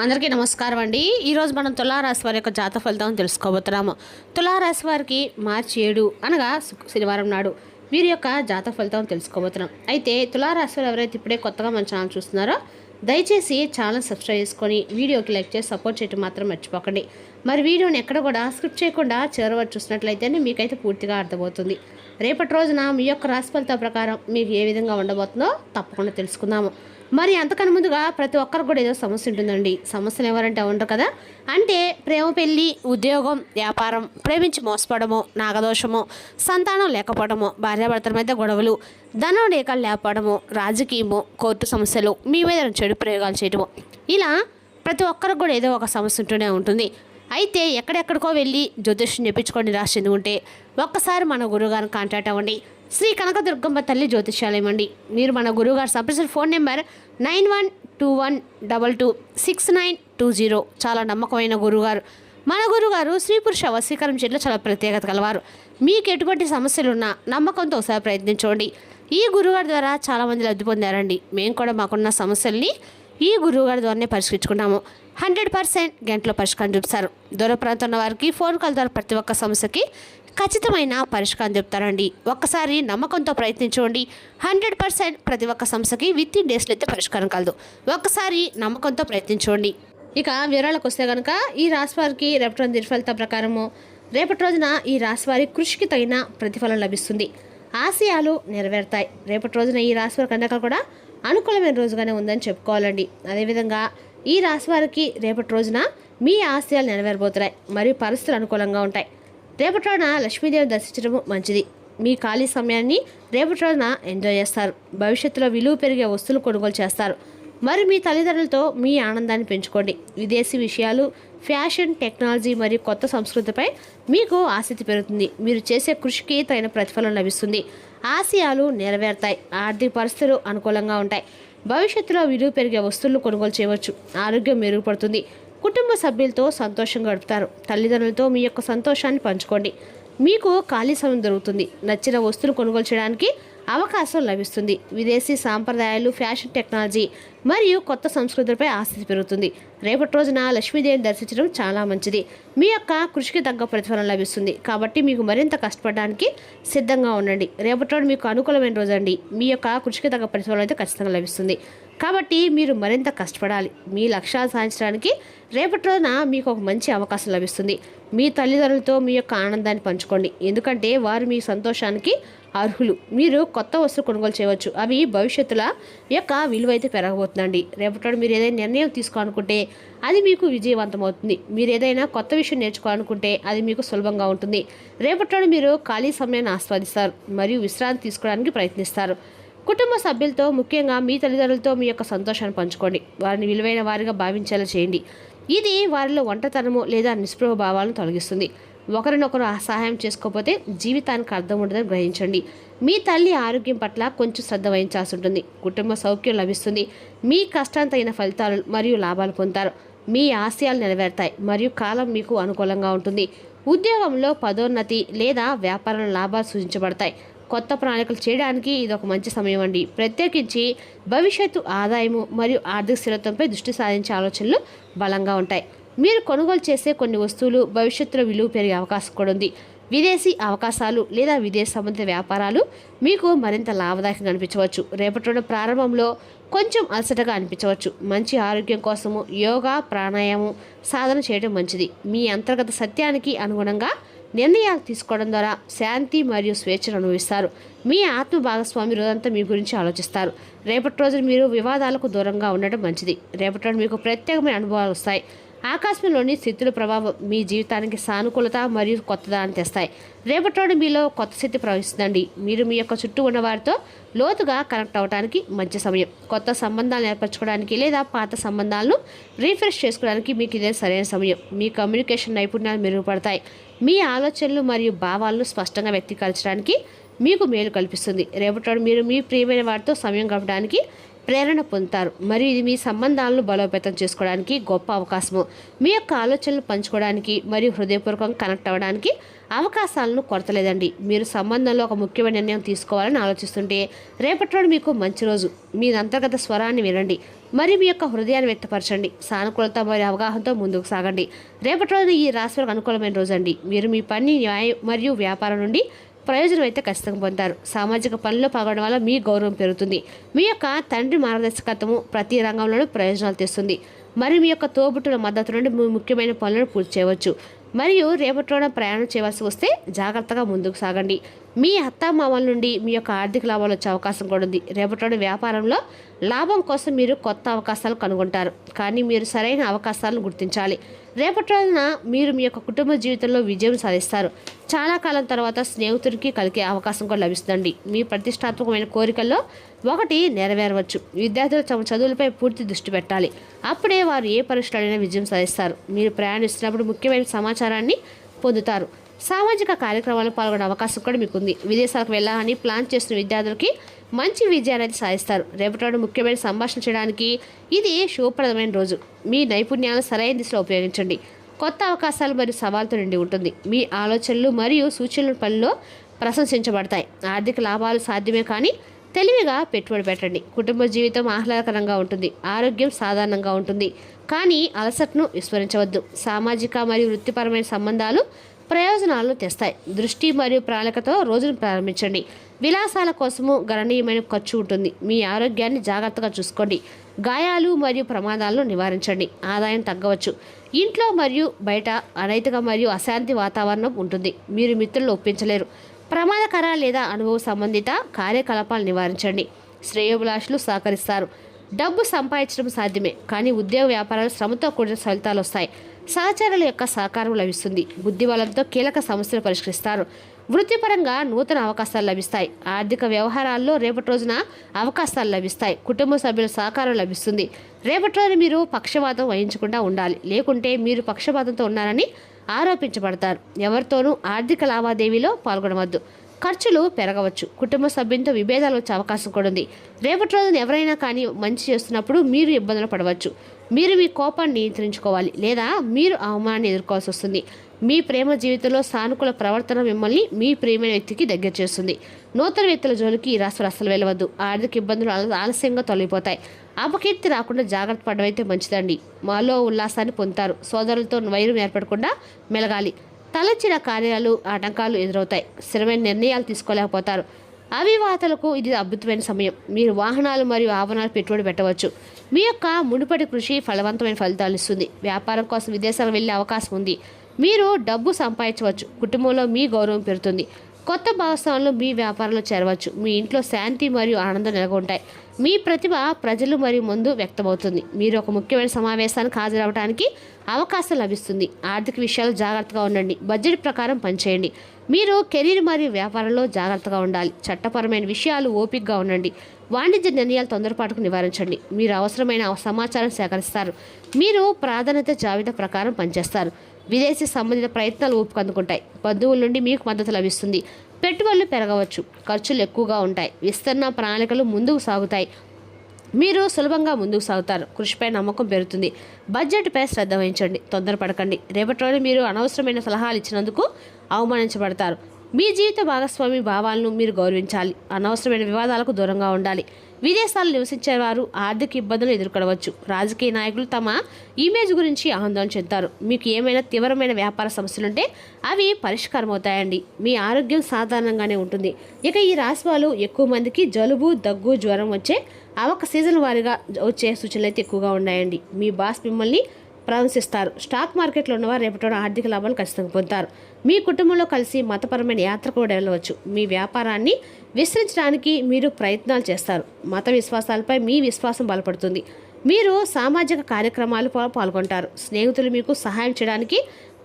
అందరికీ నమస్కారం అండి. ఈరోజు మనం తులారాశి వారి యొక్క జాతక ఫలితం తెలుసుకోబోతున్నాము. తులారాశి వారికి మార్చి 7 అనగా శనివారం నాడు వీరి యొక్క జాతక ఫలితం తెలుసుకోబోతున్నాం. అయితే తులారాశి వారు ఎవరైతే ఇప్పుడే కొత్తగా మన ఛానల్ చూస్తున్నారో దయచేసి ఛానల్ సబ్స్క్రైబ్ చేసుకొని వీడియోకి లైక్ చేసి సపోర్ట్ చేయడం మాత్రం మర్చిపోకండి. మరి వీడియోని ఎక్కడ కూడా స్కిప్ చేయకుండా చివరి వరకు చూసినట్లయితేనే మీకైతే పూర్తిగా అర్థమవుతుంది. రేపటి రోజున మీ యొక్క రాశి ఫలితం ప్రకారం మీకు ఏ విధంగా ఉండబోతుందో తప్పకుండా తెలుసుకుందాము. మరి అంతకన్నా ముందుగా ప్రతి ఒక్కరికి కూడా ఏదో సమస్య ఉంటుందండి. సమస్యలు ఎవరంటే ఉండరు కదా. అంటే ప్రేమ, పెళ్ళి, ఉద్యోగం, వ్యాపారం, ప్రేమించి మోసపడము, నాగదోషము, సంతానం లేకపోవడము, భార్యాభర్తల మధ్య గొడవలు, ధనం లేక లేకపోవడము, రాజకీయము, కోర్టు సమస్యలు, మీ మీద చెడు ప్రయోగాలు చేయడము, ఇలా ప్రతి ఒక్కరికి కూడా ఏదో ఒక సమస్య ఉంటూనే ఉంటుంది. అయితే ఎక్కడెక్కడికో వెళ్ళి జ్యోతిష్యం చెప్పించుకొని నిరాశ చెందుకుంటే ఒక్కసారి మన గురువుగారిని కాంటాక్ట్ అవ్వండి. శ్రీ కనకదుర్గమ్మ తల్లి జ్యోతిష్యాలయం అండి. మీరు మన గురువుగారు సంప్రదించిన ఫోన్ నెంబర్ 9121226920. చాలా నమ్మకమైన గురువుగారు. మన గురువుగారు స్త్రీ పురుష వశీకరణ చేయడంలో చాలా ప్రత్యేకత కలవారు. మీకు ఎటువంటి సమస్యలున్నా నమ్మకంతో ఒకసారి ప్రయత్నించండి. ఈ గురువుగారి ద్వారా చాలామంది లబ్ధి పొందారండి. మేము కూడా మాకున్న సమస్యల్ని ఈ గురువుగారి ద్వారానే పరిష్కరించుకున్నాము. 100% గంటలో పరిష్కారం చూపిస్తారు. దూర ప్రాంతం ఉన్న వారికి ఫోన్ కాల్ ద్వారా ప్రతి ఒక్క సమస్యకి ఖచ్చితమైన పరిష్కారం చెప్తారండి. ఒక్కసారి నమ్మకంతో ప్రయత్నించండి. 100% ప్రతి ఒక్క సమస్యకి విత్ ఇన్ డేస్లో అయితే పరిష్కారం కలదు. ఒక్కసారి నమ్మకంతో ప్రయత్నించండి. ఇక వివరాలకు వస్తే కనుక ఈ రాశి వారికి రేపటి రోజు దినఫలితం ప్రకారము రేపటి రోజున ఈ రాశి వారి కృషికి తగిన ప్రతిఫలం లభిస్తుంది. ఆశయాలు నెరవేరుతాయి. రేపటి రోజున ఈ రాశి వారికి అందరికీ కూడా అనుకూలమైన రోజుగానే ఉందని చెప్పుకోవాలండి. అదేవిధంగా ఈ రాశి వారికి రేపటి రోజున మీ ఆశయాలు నెరవేరబోతున్నాయి మరియు పరిస్థితులు అనుకూలంగా ఉంటాయి. రేపటి రోజున లక్ష్మీదేవిని దర్శించడం మంచిది. మీ ఖాళీ సమయాన్ని రేపటి రోజున ఎంజాయ్ చేస్తారు. భవిష్యత్తులో విలువ పెరిగే వస్తువులు కొనుగోలు చేస్తారు. మరి మీ తల్లిదండ్రులతో మీ ఆనందాన్ని పెంచుకోండి. విదేశీ విషయాలు, ఫ్యాషన్, టెక్నాలజీ మరియు కొత్త సంస్కృతిపై మీకు ఆసక్తి పెరుగుతుంది. మీరు చేసే కృషికి తగిన ప్రతిఫలం లభిస్తుంది. ఆశయాలు నెరవేరుతాయి. ఆర్థిక పరిస్థితులు అనుకూలంగా ఉంటాయి. భవిష్యత్తులో విలువ పెరిగే వస్తువులను కొనుగోలు చేయవచ్చు. ఆరోగ్యం మెరుగుపడుతుంది. కుటుంబ సభ్యులతో సంతోషంగా గడుపుతారు. తల్లిదండ్రులతో మీ యొక్క సంతోషాన్ని పంచుకోండి. మీకు ఖాళీ సమయం దొరుకుతుంది. నచ్చిన వస్తువులు కొనుగోలు చేయడానికి అవకాశం లభిస్తుంది. విదేశీ సాంప్రదాయాలు, ఫ్యాషన్, టెక్నాలజీ మరియు కొత్త సంస్కృతులపై ఆసక్తి పెరుగుతుంది. రేపటి రోజున లక్ష్మీదేవిని దర్శించడం చాలా మంచిది. మీ యొక్క కృషికి తగ్గ ప్రతిఫలం లభిస్తుంది. కాబట్టి మీకు మరింత కష్టపడడానికి సిద్ధంగా ఉండండి. రేపటి రోజు మీకు అనుకూలమైన రోజు అండి. మీ యొక్క కృషికి తగ్గ ప్రతిఫలం అయితే ఖచ్చితంగా లభిస్తుంది. కాబట్టి మీరు మరింత కష్టపడాలి. మీ లక్ష్యాలు సాధించడానికి రేపటి రోజున మీకు ఒక మంచి అవకాశం లభిస్తుంది. మీ తల్లిదండ్రులతో మీ యొక్క ఆనందాన్ని పంచుకోండి. ఎందుకంటే వారు మీ సంతోషానికి అర్హులు. మీరు కొత్త వస్తువులు కొనుగోలు చేయవచ్చు. అవి భవిష్యత్తుల యొక్క విలువ అయితే పెరగబోతుందండి. రేపటి మీరు ఏదైనా నిర్ణయం తీసుకోవాలనుకుంటే అది మీకు విజయవంతమవుతుంది. మీరు ఏదైనా కొత్త విషయం నేర్చుకోవాలనుకుంటే అది మీకు సులభంగా ఉంటుంది. రేపటి మీరు ఖాళీ సమయాన్ని ఆస్వాదిస్తారు మరియు విశ్రాంతి తీసుకోవడానికి ప్రయత్నిస్తారు. కుటుంబ సభ్యులతో, ముఖ్యంగా మీ తల్లిదండ్రులతో మీ యొక్క సంతోషాన్ని పంచుకోండి. వారిని విలువైన వారిగా భావించేలా చేయండి. ఇది వారిలో ఒంటరితనము లేదా నిస్పృహ భావాలను తొలగిస్తుంది. ఒకరినొకరు సహాయం చేసుకోకపోతే జీవితానికి అర్థం ఉండదని గ్రహించండి. మీ తల్లి ఆరోగ్యం పట్ల కొంచెం శ్రద్ధ వహించాల్సి ఉంటుంది. కుటుంబ సౌఖ్యం లభిస్తుంది. మీ కష్టానికి తగిన ఫలితాలు మరియు లాభాలు పొందుతారు. మీ ఆశయాలు నెరవేరుతాయి మరియు కాలం మీకు అనుకూలంగా ఉంటుంది. ఉద్యోగంలో పదోన్నతి లేదా వ్యాపారంలో లాభాలు సూచించబడతాయి. కొత్త ప్రణాళికలు చేయడానికి ఇది ఒక మంచి సమయం అండి. ప్రత్యేకించి భవిష్యత్తు ఆదాయము మరియు ఆర్థిక స్థిరత్వంపై దృష్టి సాధించే ఆలోచనలు బలంగా ఉంటాయి. మీరు కొనుగోలు చేసే కొన్ని వస్తువులు భవిష్యత్తులో విలువ పెరిగే అవకాశం కూడా ఉంది. విదేశీ అవకాశాలు లేదా విదేశీ సంబంధిత వ్యాపారాలు మీకు మరింత లాభదాయకంగా అనిపించవచ్చు. రేపటి రోజు ప్రారంభంలో కొంచెం అలసటగా అనిపించవచ్చు. మంచి ఆరోగ్యం కోసము యోగా, ప్రాణాయామం సాధన చేయడం మంచిది. మీ అంతర్గత సత్యానికి అనుగుణంగా నిర్ణయాలు తీసుకోవడం ద్వారా శాంతి మరియు స్వేచ్ఛను అనుభవిస్తారు. మీ ఆత్మ భాగస్వామి రోజంతా మీ గురించి ఆలోచిస్తారు. రేపటి రోజున మీరు వివాదాలకు దూరంగా ఉండడం మంచిది. రేపటి రోజు మీకు ప్రత్యేకమైన అనుభవాలు వస్తాయి. ఆకాశంలోని స్థితుల ప్రభావం మీ జీవితానికి సానుకూలత మరియు కొత్తదాన్ని తెస్తాయి. రేపటి రోజు మీలో కొత్త స్థితి ప్రవహిస్తుందండి. మీరు మీ యొక్క చుట్టూ ఉన్న వారితో లోతుగా కనెక్ట్ అవ్వడానికి మంచి సమయం. కొత్త సంబంధాలు ఏర్పరచుకోవడానికి లేదా పాత సంబంధాలను రీఫ్రెష్ చేసుకోవడానికి మీకు ఇదే సరైన సమయం. మీ కమ్యూనికేషన్ నైపుణ్యాలు మెరుగుపడతాయి. మీ ఆలోచనలు మరియు భావాలను స్పష్టంగా వ్యక్తీకరించడానికి మీకు మేలు కల్పిస్తుంది. రేపటి రోజు మీరు మీ ప్రియమైన వారితో సమయం గడపడానికి ప్రేరణ పొందుతారు మరియు ఇది మీ సంబంధాలను బలోపేతం చేసుకోవడానికి గొప్ప అవకాశము. మీ యొక్క ఆలోచనలు పంచుకోవడానికి మరియు హృదయపూర్వకంగా కనెక్ట్ అవ్వడానికి అవకాశాలను కొరతలేదండి. మీరు సంబంధంలో ఒక ముఖ్యమైన నిర్ణయం తీసుకోవాలని ఆలోచిస్తుంటే రేపటి రోజు మీకు మంచి రోజు. మీ అంతర్గత స్వరాన్ని వినండి మరియు మీ యొక్క హృదయాన్ని వ్యక్తపరచండి. సానుకూలత మరియు అవగాహనతో ముందుకు సాగండి. రేపటి రోజున ఈ రాశి వారికి అనుకూలమైన రోజు అండి. మీరు మీ పని, న్యాయం మరియు వ్యాపారం నుండి ప్రయోజనం అయితే ఖచ్చితంగా పొందుతారు. సామాజిక పనుల్లో పాల్గొనడం వల్ల మీ గౌరవం పెరుగుతుంది. మీ యొక్క తండ్రి మార్గదర్శకత్వము ప్రతి రంగంలోనూ ప్రయోజనాలు తెస్తుంది. మరియు మీ యొక్క తోబుట్టుల మద్దతు నుండి ముఖ్యమైన పనులను పూర్తి చేయవచ్చు. మరియు రేపటి రోజున ప్రయాణం చేయవలసి వస్తే జాగ్రత్తగా ముందుకు సాగండి. మీ అత్తామామల నుండి మీ యొక్క ఆర్థిక లాభాలు వచ్చే అవకాశం కూడా ఉంది. రేపటి రోజున వ్యాపారంలో లాభం కోసం మీరు కొత్త అవకాశాలు కనుగొంటారు, కానీ మీరు సరైన అవకాశాలను గుర్తించాలి. రేపటి రోజున మీరు మీ యొక్క కుటుంబ జీవితంలో విజయం సాధిస్తారు. చాలా కాలం తర్వాత స్నేహితుడికి కలిగే అవకాశం కూడా లభిస్తుందండి. మీ ప్రతిష్టాత్మకమైన కోరికల్లో ఒకటి నెరవేరవచ్చు. విద్యార్థులు తమ చదువులపై పూర్తి దృష్టి పెట్టాలి. అప్పుడే వారు ఏ పరీక్షలైనా విజయం సాధిస్తారు. మీరు ప్రయాణిస్తున్నప్పుడు ముఖ్యమైన సమాచారాన్ని పొందుతారు. సామాజిక కార్యక్రమాల్లో పాల్గొనే అవకాశం కూడా మీకు ఉంది. విదేశాలకు వెళ్ళాలని ప్లాన్ చేస్తున్న విద్యార్థులకి మంచి విజయాన్ని అయితే సాధిస్తారు. రేపటి ముఖ్యమైన సంభాషణ చేయడానికి ఇది శుభప్రదమైన రోజు. మీ నైపుణ్యాలను సరైన దిశలో ఉపయోగించండి. కొత్త అవకాశాలు మరియు సవాళ్ళతో నిండి ఉంటుంది. మీ ఆలోచనలు మరియు సూచనల పనిలో ప్రశంసించబడతాయి. ఆర్థిక లాభాలు సాధ్యమే, కానీ తెలివిగా పెట్టుబడి పెట్టండి. కుటుంబ జీవితం ఆహ్లాదకరంగా ఉంటుంది. ఆరోగ్యం సాధారణంగా ఉంటుంది, కానీ అలసటను విస్మరించవద్దు. సామాజిక మరియు వృత్తిపరమైన సంబంధాలు ప్రయోజనాలను తెస్తాయి. దృష్టి మరియు ప్రణాళికతో రోజును ప్రారంభించండి. విలాసాల కోసము గణనీయమైన ఖర్చు ఉంటుంది. మీ ఆరోగ్యాన్ని జాగ్రత్తగా చూసుకోండి. గాయాలు మరియు ప్రమాదాలను నివారించండి. ఆదాయం తగ్గవచ్చు. ఇంట్లో మరియు బయట అనైతిక మరియు అశాంతి వాతావరణం ఉంటుంది. మీరు మిత్రులను ఒప్పించలేరు. ప్రమాదకర లేదా అనుభవ సంబంధిత కార్యకలాపాలు నివారించండి. శ్రేయోభిలాషులు సహకరిస్తారు. డబ్బు సంపాదించడం సాధ్యమే, కానీ ఉద్యోగ వ్యాపారాలు శ్రమతో కూడిన ఫలితాలు వస్తాయి. సహచరుల యొక్క సహకారం లభిస్తుంది. బుద్ధిబలంతో కీలక సమస్యలు పరిష్కరిస్తారు. వృత్తిపరంగా నూతన అవకాశాలు లభిస్తాయి. ఆర్థిక వ్యవహారాల్లో రేపటి రోజున అవకాశాలు లభిస్తాయి. కుటుంబ సభ్యుల సహకారం లభిస్తుంది. రేపటి రోజున మీరు పక్షపాతం వహించకుండా ఉండాలి, లేకుంటే మీరు పక్షపాతంతో ఉన్నారని ఆరోపించబడతారు. ఎవరితోనూ ఆర్థిక లావాదేవీలో పాల్గొనవద్దు. ఖర్చులు పెరగవచ్చు. కుటుంబ సభ్యులతో విభేదాలు వచ్చే అవకాశం కూడా ఉంది. రేపటి రోజున ఎవరైనా కానీ మంచి చేస్తున్నప్పుడు మీరు ఇబ్బందులు పడవచ్చు. మీరు మీ కోపాన్ని నియంత్రించుకోవాలి, లేదా మీరు అవమానాన్ని ఎదుర్కోవాల్సి వస్తుంది. మీ ప్రేమ జీవితంలో సానుకూల ప్రవర్తన మిమ్మల్ని మీ ప్రియమైన వ్యక్తికి దగ్గర చేస్తుంది. నూతన వ్యక్తుల జోలికి ఈ రాశి అస్సలు వెళ్ళవద్దు. ఆర్థిక ఇబ్బందులు ఆలస్యంగా తొలగిపోతాయి. అపకీర్తి రాకుండా జాగ్రత్త పడడం అయితే మంచిదండి. మాలో ఉల్లాసాన్ని పొందుతారు. సోదరులతో వైరం ఏర్పడకుండా మెలగాలి. తలచిన కార్యాలు ఆటంకాలు ఎదురవుతాయి. స్థిరమైన నిర్ణయాలు తీసుకోలేకపోతారు. అవివాహాలకు ఇది అద్భుతమైన సమయం. మీరు వాహనాలు మరియు ఆభరణాలు పెట్టుబడి పెట్టవచ్చు. మీ యొక్క మునుపటి కృషి ఫలవంతమైన ఫలితాలు ఇస్తుంది. వ్యాపారం కోసం విదేశాలకు వెళ్ళే అవకాశం ఉంది. మీరు డబ్బు సంపాదించవచ్చు. కుటుంబంలో మీ గౌరవం పెరుగుతుంది. కొత్త భాగస్వాములు మీ వ్యాపారంలో చేరవచ్చు. మీ ఇంట్లో శాంతి మరియు ఆనందం నెలకొంటాయి. మీ ప్రతిభ ప్రజలు మరియు ముందు వ్యక్తమవుతుంది. మీరు ఒక ముఖ్యమైన సమావేశానికి హాజరవడానికి అవకాశం లభిస్తుంది. ఆర్థిక విషయాలు జాగ్రత్తగా ఉండండి. బడ్జెట్ ప్రకారం పనిచేయండి. మీరు కెరీర్ మరియు వ్యాపారంలో జాగ్రత్తగా ఉండాలి. చట్టపరమైన విషయాలు ఓపికగా ఉండండి. వాణిజ్య నిర్ణయాలు తొందరపాటుకు నివారించండి. మీరు అవసరమైన సమాచారం సేకరిస్తారు. మీరు ప్రాధాన్యత జాబితా ప్రకారం పనిచేస్తారు. విదేశీ సంబంధిత ప్రయత్నాలు ఓపిక అందుకుంటాయి. బంధువుల నుండి మీకు మద్దతు లభిస్తుంది. పెట్టుబడులు పెరగవచ్చు. ఖర్చులు ఎక్కువగా ఉంటాయి. విస్తరణ ప్రణాళికలు ముందుకు సాగుతాయి. మీరు సులభంగా ముందుకు సాగుతారు. కృషిపై నమ్మకం పెరుగుతుంది. బడ్జెట్పై శ్రద్ధ వహించండి. తొందరపడకండి. రేపటి రోజు మీరు అనవసరమైన సలహాలు ఇచ్చినందుకు అవమానించబడతారు. మీ జీవిత భాగస్వామి భావాలను మీరు గౌరవించాలి. అనవసరమైన వివాదాలకు దూరంగా ఉండాలి. విదేశాల్లో నివసించేవారు ఆర్థిక ఇబ్బందులు ఎదుర్కొనవచ్చు. రాజకీయ నాయకులు తమ ఇమేజ్ గురించి ఆందోళన చెందుతారు. మీకు ఏమైనా తీవ్రమైన వ్యాపార సమస్యలుంటే అవి పరిష్కారం అవుతాయండి. మీ ఆరోగ్యం సాధారణంగానే ఉంటుంది. ఇక ఈ రాశి వాళ్ళు ఎక్కువ మందికి జలుబు, దగ్గు, జ్వరం వచ్చే సీజన్ వారీగా వచ్చే సూచనలు అయితే ఎక్కువగా ఉన్నాయండి. మీ బాస్ మిమ్మల్ని ప్రశంసిస్తారు. స్టాక్ మార్కెట్లో ఉన్నవారు రేపటి ఆర్థిక లాభాలు ఖచ్చితంగా పొందుతారు. మీ కుటుంబంలో కలిసి మతపరమైన యాత్ర కూడా వెళ్ళవచ్చు. మీ వ్యాపారాన్ని విస్తరించడానికి మీరు ప్రయత్నాలు చేస్తారు. మత విశ్వాసాలపై మీ విశ్వాసం బలపడుతుంది. మీరు సామాజిక కార్యక్రమాలు పాల్గొంటారు. స్నేహితులు మీకు సహాయం చేయడానికి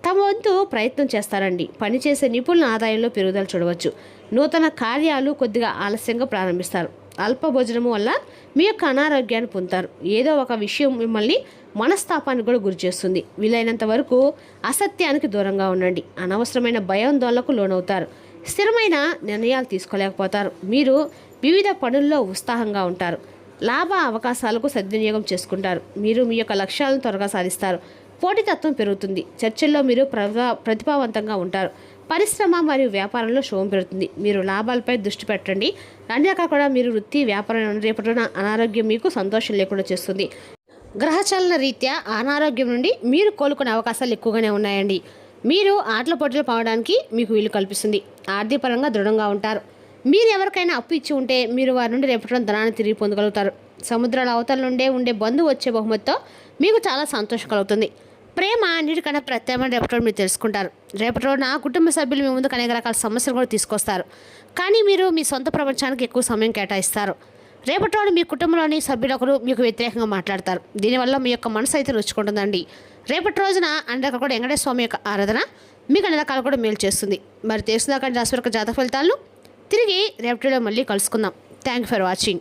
తమ వంతు ప్రయత్నం చేస్తారండి. పనిచేసే నిపుణుల ఆదాయంలో పెరుగుదల చూడవచ్చు. నూతన కార్యాలు కొద్దిగా ఆలస్యంగా ప్రారంభిస్తారు. అల్ప భోజనము వల్ల మీ యొక్క అనారోగ్యాన్ని పొందుతారు. ఏదో ఒక విషయం మిమ్మల్ని మనస్తాపానికి కూడా గురి చేస్తుంది. వీలైనంత వరకు అసత్యానికి దూరంగా ఉండండి. అనవసరమైన భయాందోళనకు లోనవుతారు. స్థిరమైన నిర్ణయాలు తీసుకోలేకపోతారు. మీరు వివిధ పనుల్లో ఉత్సాహంగా ఉంటారు. లాభ అవకాశాలకు సద్వినియోగం చేసుకుంటారు. మీరు మీ యొక్క లక్ష్యాలను త్వరగా సాధిస్తారు. పోటీతత్వం పెరుగుతుంది. చర్చల్లో మీరు ప్రతిభావంతంగా ఉంటారు. పరిశ్రమ మరియు వ్యాపారంలో శుభం పెరుగుతుంది. మీరు లాభాలపై దృష్టి పెట్టండి. అన్ని రకాల కూడా మీరు వృత్తి వ్యాపారం రేపటి రోజున అనారోగ్యం మీకు సంతోషం లేకుండా చేస్తుంది. గ్రహచలన రీత్యా అనారోగ్యం నుండి మీరు కోలుకునే అవకాశాలు ఎక్కువగానే ఉన్నాయండి. మీరు ఆటల పోటీలు పావడానికి మీకు వీలు కల్పిస్తుంది. ఆర్థికపరంగా దృఢంగా ఉంటారు. మీరు ఎవరికైనా అప్పు ఇచ్చి ఉంటే మీరు వారి నుండి రేపటి రోజున ధనాన్ని తిరిగి పొందగలుగుతారు. సముద్రాల అవతల నుండే ఉండే బంధువు వచ్చే బహుమతితో మీకు చాలా సంతోషం కలుగుతుంది. ప్రేమ అన్నిటికన్నా ప్రత్యేకమైన రేపటి రోజు మీరు తెలుసుకుంటారు. రేపటి రోజున కుటుంబ సభ్యులు మీ ముందుకు అనేక రకాల సమస్యలు కూడా తీసుకొస్తారు. కానీ మీరు మీ సొంత ప్రపంచానికి ఎక్కువ సమయం కేటాయిస్తారు. రేపటి రోజు మీ కుటుంబంలోని సభ్యులొకరు మీకు వ్యతిరేకంగా మాట్లాడతారు. దీనివల్ల మీ యొక్క మనసు అయితే రుచుకుంటుందండి. రేపటి రోజున అన్ని రకాల కూడా వెంకటేశ్వర స్వామి యొక్క ఆరాధన మీకు అన్ని రకాలు కూడా మేలు చేస్తుంది. మరి తెలుసుదాకా రాశి యొక్క జాతక ఫలితాలను తిరిగి రేపటిలో మళ్ళీ కలుసుకుందాం. Thank you for watching.